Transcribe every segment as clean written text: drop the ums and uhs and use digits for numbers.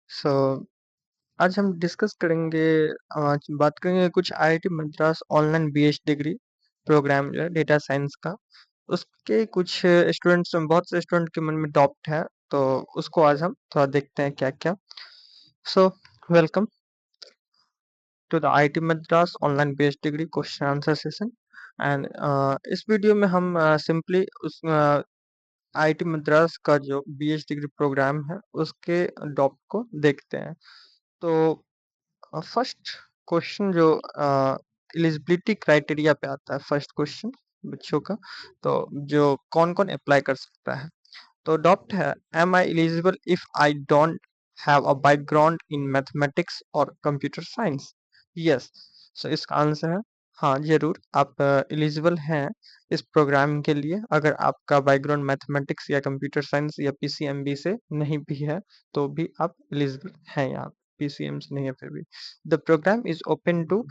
सो आज हम डिस्कस करेंगे आज बात करेंगे कुछ IIT Madras online BS degree program जो है डेटा साइंस का। उसके कुछ स्टूडेंट्स बहुत से स्टूडेंट के मन में डाउट है, तो उसको आज हम थोड़ा देखते हैं क्या क्या। So welcome to the IIT Madras online BS degree question answer session. And इस वीडियो में हम सिंपली उस आईआईटी मद्रास का जो बीएच डिग्री प्रोग्राम है उसके डाउट को देखते हैं। तो फर्स्ट क्वेश्चन जो एलिजिबिलिटी क्राइटेरिया पे आता है, फर्स्ट क्वेश्चन बच्चों का, तो जो कौन कौन अप्लाई कर सकता है। तो डॉप्ट है, M I eligible if I don't have a background in mathematics और कंप्यूटर साइंस। यस। सो इसका आंसर है हाँ, जरूर आप एलिजिबल हैं इस प्रोग्राम के लिए अगर आपका बैकग्राउंड मैथमेटिक्स या कंप्यूटर साइंस या पीसीएमबी से नहीं भी है तो भी आप एलिजिबल हैं। यहाँ पीसीएम से नहीं है फिर भी। The program is open to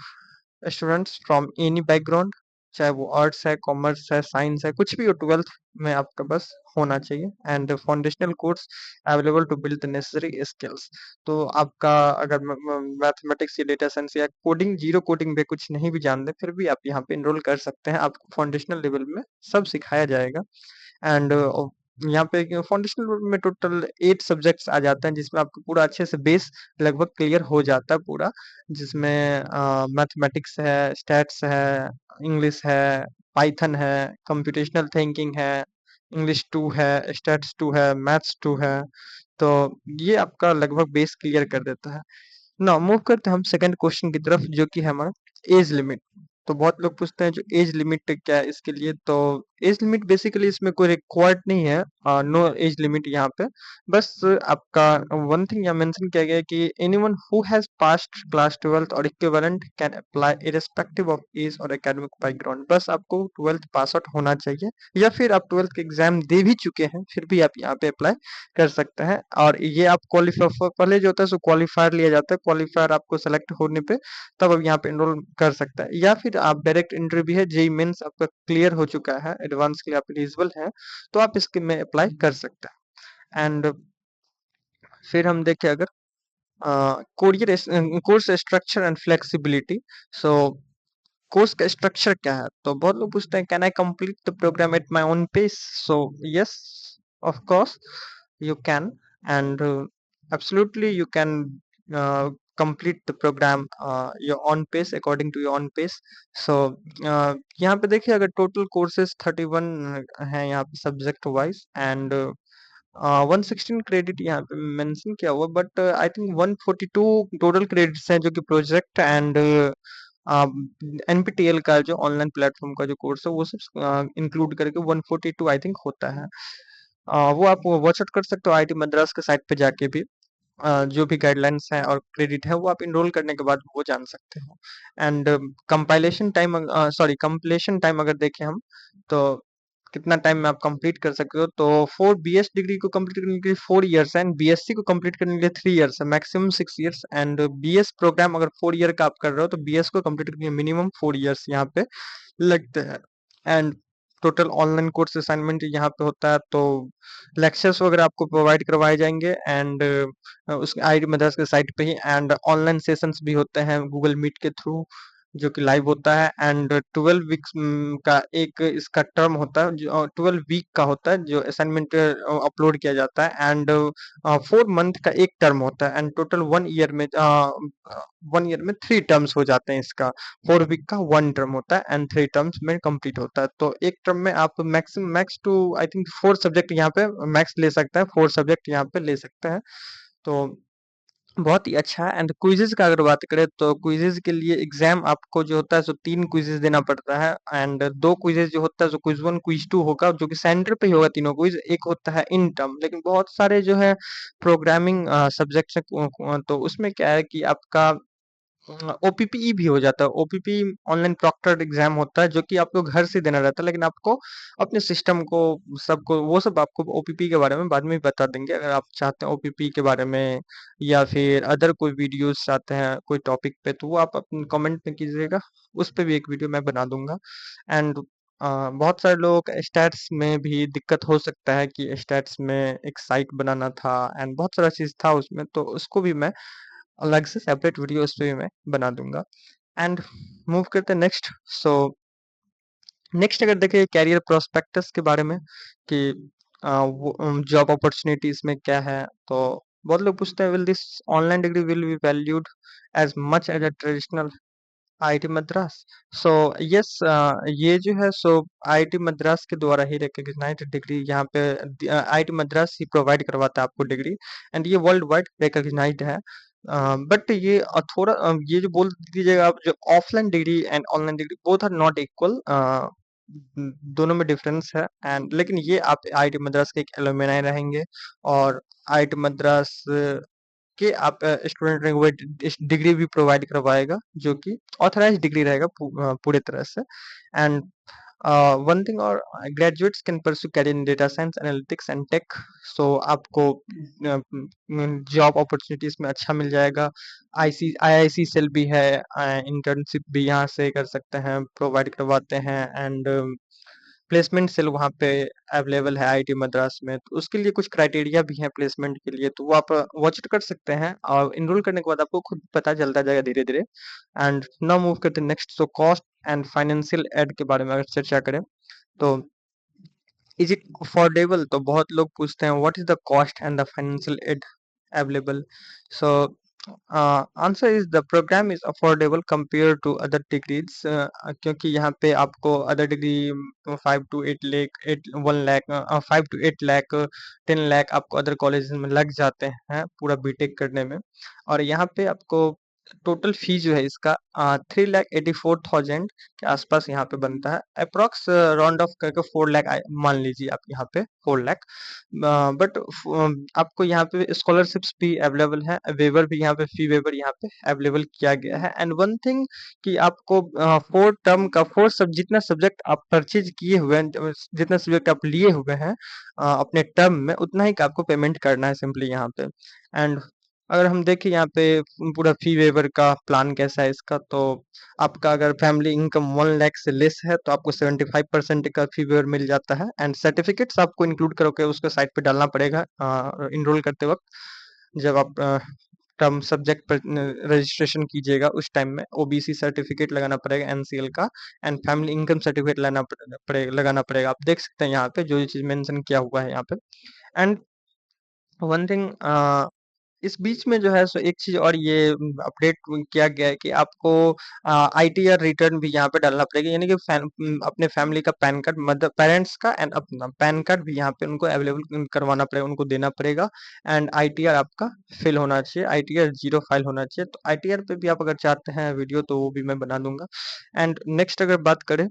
students from any background, चाहे वो आर्ट्स है, कॉमर्स है, साइंस है, कुछ भी हो, 12th में आपका बस होना चाहिए। And foundational course available to build the necessary skills. तो आपका अगर मैथमेटिक्स या डेटा साइंस या कोडिंग, जीरो कोडिंग पे कुछ नहीं भी जानते फिर भी आप यहाँ पे इनरोल कर सकते हैं। आपको फाउंडेशनल लेवल में सब सिखाया जाएगा। एंड यहाँ पे फाउंडेशनल में टोटल 8 सब्जेक्ट्स आ जाते हैं जिसमें आपको पूरा अच्छे से बेस लगभग क्लियर हो जाता है पूरा, जिसमें मैथमेटिक्स है, स्टैट्स है, इंग्लिश है, पाइथन है, कंप्यूटेशनल थिंकिंग है, इंग्लिश 2 है, स्टैट्स 2 है, मैथ्स 2 है। तो ये आपका लगभग बेस क्लियर कर देता है। ना मूव करते हैं हम सेकंड क्वेश्चन की तरफ, जो कि है हमारा एज लिमिट। तो बहुत लोग पूछते हैं जो एज लिमिट क्या है इसके लिए। तो एज लिमिट बेसिकली इसमें कोई रिक्वायर्ड नहीं है, नो एज लिमिट यहाँ पे। बस आपका वन थिंग यहाँ मेंशन किया गया है कि anyone who has passed class 12th और equivalent can apply irrespective of age और एकेडमिक बैकग्राउंड। बस आपको 12th पास आउट होना चाहिए या फिर आप 12th के एग्जाम दे भी चुके हैं फिर भी आप यहाँ पे अप्लाई कर सकते हैं। और ये आप क्वालिफाई पहले जो होता है सो क्वालिफायर लिया जाता है, क्वालिफायर आपको सेलेक्ट होने पे तब अब यहाँ पे एनरोल कर सकता है, या फिर आप डायरेक्ट एंट्री भी है, जेई मेंस आपका क्लियर हो चुका है, एडवांस के लिए आप एलिजिबल हैं तो आप इसके में अप्लाई कर सकते हैं। एंड फिर हम देखें अगर कोरियर course structure and flexibility. So course का स्ट्रक्चर क्या है, तो बहुत लोग पूछते हैं can I complete the program at my own pace. So yes, of course you can, and absolutely you can complete the program your own pace, according to your own pace. So यहाँ पे देखिए अगर total courses 31 हैं यहाँ पे subject wise, and 116 credit यहाँ पे mention किया हुआ, but I think 142 total credits हैं जो कि प्रोजेक्ट एंड एनपीटीएल का जो ऑनलाइन प्लेटफॉर्म का जो कोर्स है वो सब इंक्लूड करके 142 आई थिंक होता है। वो आप वॉच आउट कर सकते हो आईआईटी मद्रास के साइट पे जाके भी। जो भी गाइडलाइंस हैं और क्रेडिट है वो आप इनरोल करने के बाद वो जान सकते हो। And compilation time, sorry completion time अगर देखें हम, तो कितना टाइम में आप कंप्लीट कर सकते हो, तो 4 बीएस डिग्री को कंप्लीट करने के लिए 4 इयर्स है, एंड बीएससी को कंप्लीट करने के लिए 3 इयर्स है, maximum 6 years. And BS program अगर 4 ईयर का आप कर रहे हो तो बीएस को कंप्लीट करने के लिए मिनिमम 4 इयर्स यहाँ पे लगते हैं। And total online course assignment यहाँ पे होता है, तो लेक्चर्स वगैरह आपको प्रोवाइड करवाए जाएंगे, एंड उसके आईआईटी मद्रास के साइट पे ही। एंड ऑनलाइन सेशंस भी होते हैं गूगल मीट के थ्रू जो कि लाइव होता है। एंड 12 वीक्स का एक इसका टर्म होता है, जो 12 वीक का होता है जो असाइनमेंट अपलोड किया जाता है। एंड 4 मंथ का एक टर्म होता है, एंड टोटल 1 ईयर में 3 टर्म्स हो जाते हैं इसका। 4 वीक का 1 टर्म होता है एंड 3 टर्म्स में कंप्लीट होता है। तो एक टर्म में आप maximum max two I think 4 subject यहाँ पे मैक्स ले सकते हैं, 4 सब्जेक्ट यहाँ पे ले सकते हैं। तो बहुत ही अच्छा है। एंड क्विज़ेज़ का अगर बात करें तो क्विज़ेज़ के लिए एग्ज़ाम आपको जो होता है सो 3 क्विज़ेज़ देना पड़ता है, एंड 2 क्विज़ेज़ जो होता है सो क्विज़ 1 क्विज़ 2 होगा जो कि सेंटर पे ही होगा तीनों क्विज़। एक होता है इन टर्म, लेकिन बहुत सारे जो है प्रोग्रामिंग सब्जेक्ट्स हैं तो उसमें क्या है कि आपका ओपीपीई भी हो जाता है। ओपीपी ऑनलाइन प्रॉक्टर्ड एग्जाम होता है जो कि आपको घर से देना रहता है, लेकिन आपको अपने सिस्टम को सबको वो सब आपको ओपीपी के बारे में बाद में भी बता देंगे अगर आप चाहते हैं ओपीपी के बारे में, या फिर अदर कोई वीडियोस चाहते हैं कोई टॉपिक पे तो वो आप अपने कमेंट में कीजिएगा, उस पे भी एक वीडियो मैं बना दूंगा। एंड बहुत सारे लोगों का स्टैट्स में भी दिक्कत हो सकता है कि स्टैट्स में एक साइट बनाना था एंड बहुत सारा चीज़ था उसमें, तो उसको भी मैं अलग से सेपरेट वीडियो उस पे भी मैं बना दूँगा। एंड मूव करते हैं नेक्स्ट। सो नेक्स्ट अगर देखें कैरियर प्रोस्पेक्टस के बारे में कि वो जॉब अपॉर्चुनिटीज़ में क्या है, तो बहुत लोग पूछते हैं, will this online degree will be valued as much as a traditional IIT Madras? So yes, ये जो है सो आईआईटी मद्रास के द्वारा ही रिकॉग्नाइज्ड डिग्री यहाँ पे आईआईटी मद्रास ही प्रोवाइड करवाता है आपको डिग्री, एंड ये वर्ल्ड वाइड रिकॉग्नाइज्ड है। बट ये थोड़ा ये जो बोल दीजिएगा आप, जो offline degree and online degree both are not equal, दोनों में डिफरेंस है। एंड लेकिन ये आप आईआईटी मद्रास के एक एलुमनाई रहेंगे, और आईआईटी मद्रास कि आप स्टूडेंट रहेंगे वो डिग्री भी प्रोवाइड करवाएगा, जो कि ऑथराइज्ड डिग्री रहेगा पूरे तरह से। एंड वन थिंग और, graduates can pursue career in data science analytics and tech. So आपको जॉब अपॉर्चुनिटीज में अच्छा मिल जाएगा। आईआईसी सेल भी है, इंटर्नशिप भी यहाँ से कर सकते हैं, प्रोवाइड करवाते हैं। एंड प्लेसमेंट सेल वहाँ पे अवेलेबल है आईआईटी मद्रास में, तो उसके लिए कुछ क्राइटेरिया भी हैं प्लेसमेंट के लिए, तो वो आप वॉच कर सकते हैं, और इनरोल करने के बाद आपको खुद पता चलता जाएगा धीरे धीरे। एंड नाउ मूव करते हैं next. So cost and financial aid के बारे में अगर चर्चा करें, तो इज इट अफोर्डेबल? तो बहुत लोग पूछते हैं, what is the cost and the financial aid available? So answer is the program is affordable compare to other degrees, क्योंकि यहाँ पे आपको other degree 5 to 8 lakh, 1 lakh, 5 to 8 lakh, 10 lakh आपको अदर कॉलेज में लग जाते हैं पूरा बीटेक करने में। और यहाँ पे आपको टोटल फी जो है इसका 3,84,000 के आसपास यहाँ पे बनता है, अप्रोक्स राउंड ऑफ करके 4 लाख मान लीजिए आप यहाँ पे 4 लाख। बट आपको यहाँ पे स्कॉलरशिप्स भी अवेलेबल है, वेवर भी यहाँ पे, फी वेवर यहाँ पे अवेलेबल किया गया है। एंड वन थिंग कि आपको 4 टर्म का जितना सब्जेक्ट आप परचेज किए हुए हैं, जितना सब्जेक्ट आप लिए हुए हैं अपने टर्म में, उतना ही का आपको पेमेंट करना है सिंपली यहाँ पे। एंड अगर हम देखें यहाँ पे पूरा फी वेवर का प्लान कैसा है इसका, तो आपका अगर फैमिली इनकम 1 लाख से लेस है तो आपको 75% का फी वेवर मिल जाता है। एंड सर्टिफिकेट्स आपको इंक्लूड करके उसको साइट पे डालना पड़ेगा इनरोल करते वक्त, जब आप टर्म सब्जेक्ट पर रजिस्ट्रेशन कीजिएगा उस टाइम में ओबीसी सर्टिफिकेट लगाना पड़ेगा एनसीएल का, एंड फैमिली इनकम सर्टिफिकेट लगाना पड़ेगा। आप देख सकते हैं यहाँ पे जो चीज मेंशन किया हुआ है यहाँ पे। एंड वन थिंग, इस बीच में जो है सो एक चीज और ये अपडेट किया गया है कि आपको आईटीआर रिटर्न भी यहाँ पे डालना पड़ेगा, यानी कि अपने फैमिली का पैन कार्ड, मदर पेरेंट्स का एंड अपना पैन कार्ड भी यहाँ पे उनको अवेलेबल करवाना पड़ेगा, उनको देना पड़ेगा। एंड आईटीआर आपका फिल होना चाहिए, आईटीआर 0 फाइल होना चाहिए। तो आईटीआर पे भी आप अगर चाहते हैं वीडियो तो वो भी मैं बना दूंगा। एंड नेक्स्ट अगर बात करें,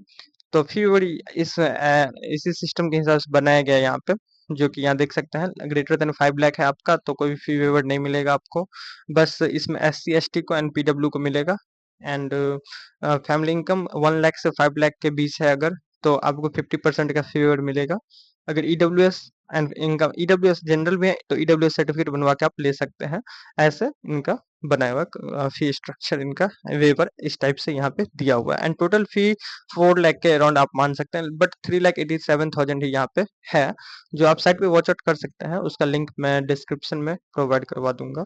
तो फीवरी इसी सिस्टम के हिसाब से बनाया गया है यहाँ पे, जो कि यहाँ देख सकते हैं ग्रेटर देन 5 लाख है आपका तो कोई फी वेवर नहीं मिलेगा आपको, बस इसमें एससी एसटी को एंड पीडब्ल्यू को मिलेगा। एंड फैमिली इनकम 1 लाख से 5 लाख के बीच है अगर, तो आपको 50% का फी वेवर मिलेगा। अगर EWS and income, EWS general में है तो ईडब्ल्यूएस सर्टिफिकेट बनवा के आप ले सकते हैं। ऐसे इनका बनाया हुआ फी स्ट्रक्चर, इनका वेवर इस टाइप से यहाँ पे दिया हुआ है। एंड टोटल फी 4 लाख के अराउंड आप मान सकते हैं, बट 3,87,000 ही यहाँ पे है, जो आप साइट पे वॉच आउट कर सकते हैं, उसका लिंक मैं डिस्क्रिप्शन में प्रोवाइड करवा दूंगा।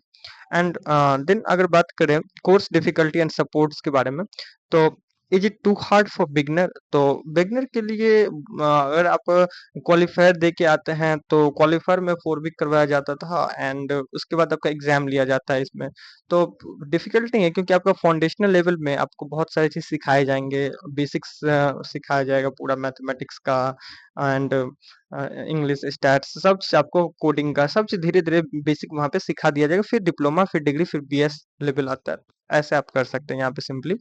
एंड देन अगर बात करें कोर्स डिफिकल्टी एंड सपोर्ट्स के बारे में, तो is it too hard for beginner? तो बिगनर के लिए अगर आप क्वालिफायर दे के आते हैं तो क्वालिफायर में 4 वीक करवाया जाता था, एंड उसके बाद आपका एग्जाम लिया जाता है इसमें। तो डिफिकल्ट नहीं है, क्योंकि आपका फाउंडेशनल लेवल में आपको बहुत सारी चीज सिखाए जाएंगे, बेसिक्स सिखाया जाएगा पूरा मैथमेटिक्स का, एंड इंग्लिश स्टैट्स सब चीज, आपको कोडिंग का सब चीज धीरे धीरे बेसिक वहाँ पे सिखा दिया जाएगा, फिर डिप्लोमा, फिर डिग्री, फिर बीएस लेवल आता है। ऐसे आप कर सकते हैं यहाँ पे सिंपली।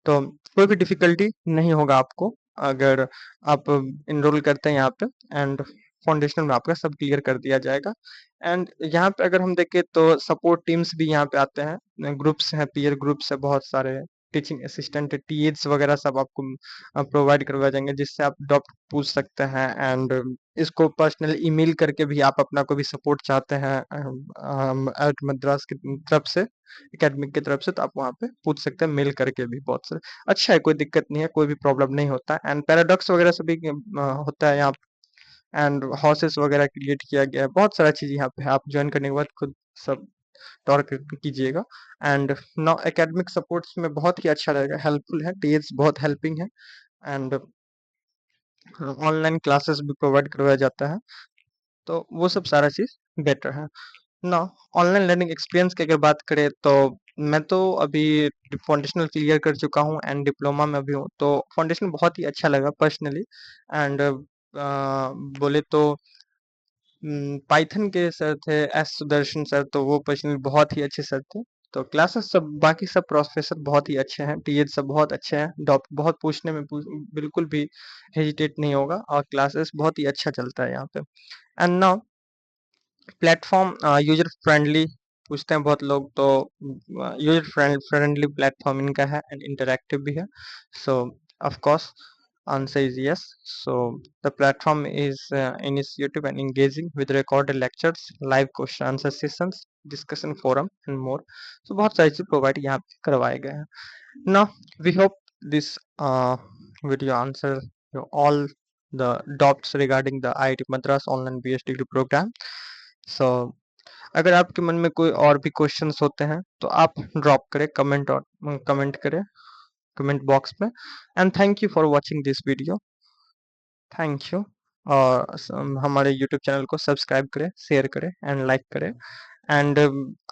तो कोई भी डिफिकल्टी नहीं होगा आपको अगर आप इनरोल करते हैं यहाँ पे, एंड फाउंडेशन में आपका सब क्लियर कर दिया जाएगा। एंड यहाँ पे अगर हम देखें तो सपोर्ट टीम्स भी यहाँ पे आते हैं, ग्रुप्स हैं, पीयर ग्रुप्स है बहुत सारे, टीचिंग असिस्टेंट, टीएस वगैरह सब आपको प्रोवाइड करवाए जाएंगे, जिससे आप डाउट पूछ सकते हैं। एंड इसको पर्सनल ईमेल करके भी आप अपना कोई भी सपोर्ट चाहते हैं आईआईटी मद्रास की तरफ से, एकेडमिक की तरफ से, तो आप वहाँ पे पूछ सकते हैं मेल करके भी। बहुत सारे अच्छा है, कोई दिक्कत नहीं है, कोई भी प्रॉब्लम नहीं होता। एंड पैराडॉक्स वगैरह से भी होता है यहाँ। एंड हॉर्सेस वगैरह क्रिएट किया गया है, बहुत सारा चीज़ यहाँ पे है। आप ज्वाइन करने के बाद खुद सब टॉर कीजिएगा। एंड नौ एकेडमिक सपोर्ट्स में बहुत ही अच्छा रहेगा, हेल्पफुल है, टीएस बहुत हेल्पिंग है। एंड ऑनलाइन क्लासेस भी प्रोवाइड करवाया जाता है, तो वो सब सारा चीज़ बेटर है ना। ऑनलाइन लर्निंग एक्सपीरियंस की अगर बात करें तो मैं तो अभी फाउंडेशनल क्लियर कर चुका हूँ एंड डिप्लोमा में भी हूँ, तो फाउंडेशन बहुत ही अच्छा लगा पर्सनली। एंड बोले तो पाइथन के सर थे एस सुदर्शन सर, तो वो पर्सनली बहुत ही अच्छे सर थे। तो क्लासेस सब बाकी सब प्रोफेसर बहुत ही अच्छे हैं, टीएच सब बहुत अच्छे हैं, डॉप बहुत पूछने में बिल्कुल भी हेजिटेट नहीं होगा, और क्लासेस बहुत ही अच्छा चलता है यहाँ पे। And now platform user friendly पूछते हैं बहुत लोग, तो यूजर फ्रेंडली प्लेटफॉर्म इनका है एंड इंटरैक्टिव भी है। सो of course answer is yes. So the platform is initiative and engaging with recorded lectures, live question answer sessions, discussion forum and more. So बहुत सारी चीज प्रोवाइड यहाँ पे करवाए गए हैं। Now we hope this video answer all the doubts regarding the IIT Madras online BS degree program. So अगर आपके मन में कोई और भी क्वेश्चंस होते हैं तो आप ड्रॉप करें, कमेंट करें कमेंट बॉक्स में। And thank you for watching this video, thank you. और हमारे यूट्यूब चैनल को सब्सक्राइब करें, शेयर करें एंड लाइक करें। एंड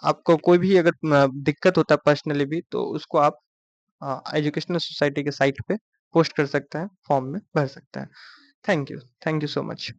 आपको कोई भी अगर दिक्कत होता है पर्सनली भी, तो उसको आप एजुकेशनल सोसाइटी के साइट पे पोस्ट कर सकते हैं, फॉर्म में भर सकते हैं। Thank you so much.